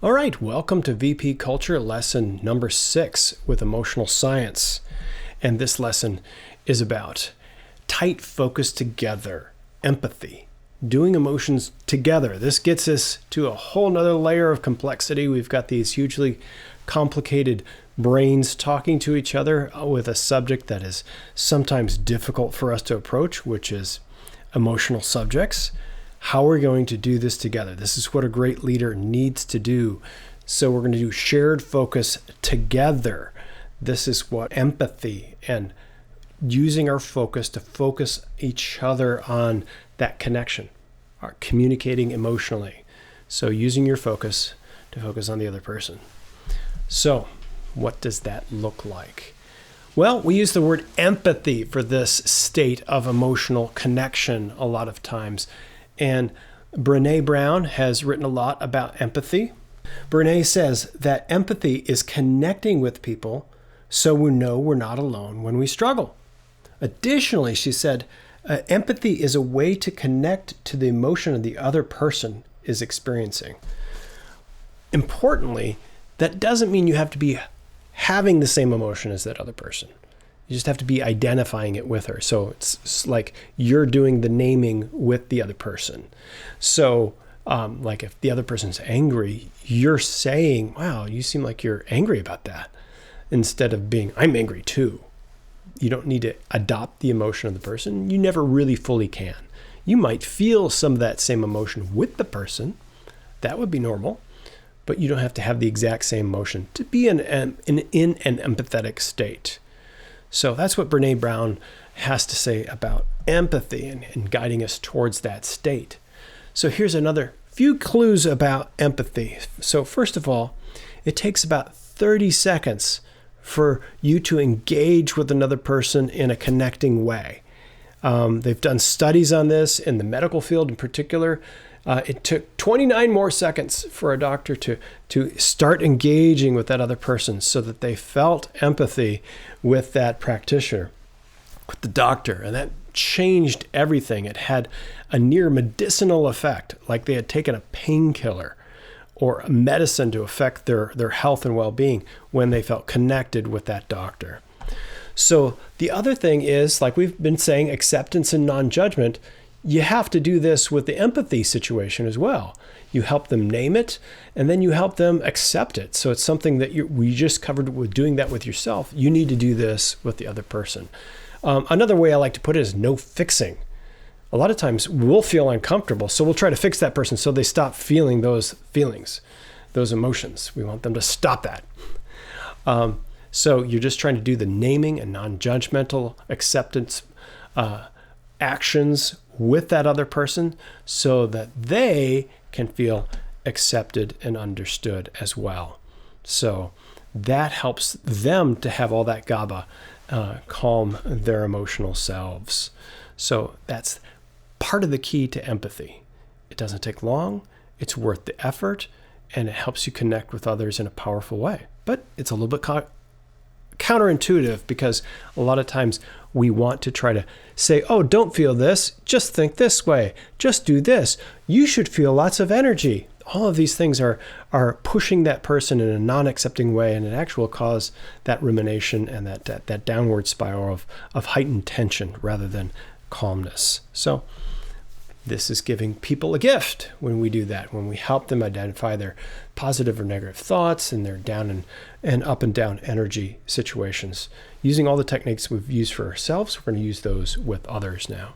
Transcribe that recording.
All right, welcome to VP Culture lesson number 6 with emotional science. And this lesson is about tight focus together, empathy, doing emotions together. This gets us to a whole nother layer of complexity. We've got these hugely complicated brains talking to each other with a subject that is sometimes difficult for us to approach, which is emotional subjects. How we're going to do this together. This is what a great leader needs to do. So we're going to do shared focus together. This is what empathy and using our focus to focus each other on that connection, or communicating emotionally. So using your focus to focus on the other person. So what does that look like? Well, we use the word empathy for this state of emotional connection a lot of times. And Brené Brown has written a lot about empathy. Brené says that empathy is connecting with people so we know we're not alone when we struggle. Additionally, she said, empathy is a way to connect to the emotion the other person is experiencing. Importantly, that doesn't mean you have to be having the same emotion as that other person. You just have to be identifying it with her. So it's like you're doing the naming with the other person. So like if the other person's angry, you're saying, wow, you seem like you're angry about that. Instead of being, I'm angry too. You don't need to adopt the emotion of the person. You never really fully can. You might feel some of that same emotion with the person. That would be normal. But you don't have to have the exact same emotion to be in an empathetic state. So that's what Brené Brown has to say about empathy and guiding us towards that state. So here's another few clues about empathy. So first of all, it takes about 30 seconds for you to engage with another person in a connecting way. They've done studies on this in the medical field in particular. It took 29 more seconds for a doctor to start engaging with that other person so that they felt empathy with that practitioner, with the doctor. And that changed everything. It had a near medicinal effect, like they had taken a painkiller or a medicine to affect their health and well-being when they felt connected with that doctor. So the other thing is, like we've been saying, acceptance and non-judgment. You have to do this with the empathy situation as well. You help them name it, and then you help them accept it. So it's something that we just covered with doing that with yourself. You need to do this with the other person. Another way I like to put it is no fixing. A lot of times we'll feel uncomfortable, so we'll try to fix that person so they stop feeling those feelings, those emotions. We want them to stop that. So you're just trying to do the naming and non-judgmental acceptance actions with that other person so that they can feel accepted and understood as well. So that helps them to have all that GABA calm their emotional selves. So that's part of the key to empathy. It doesn't take long, it's worth the effort, and it helps you connect with others in a powerful way. But it's a little bit counterintuitive because a lot of times we want to try to say, oh, don't feel this, just think this way, just do this. You should feel lots of energy. All of these things are pushing that person in a non-accepting way, and it actually will cause that rumination and that downward spiral of heightened tension rather than calmness. So this is giving people a gift when we do that, when we help them identify their positive or negative thoughts and their down and up and down energy situations. Using all the techniques we've used for ourselves, we're going to use those with others now.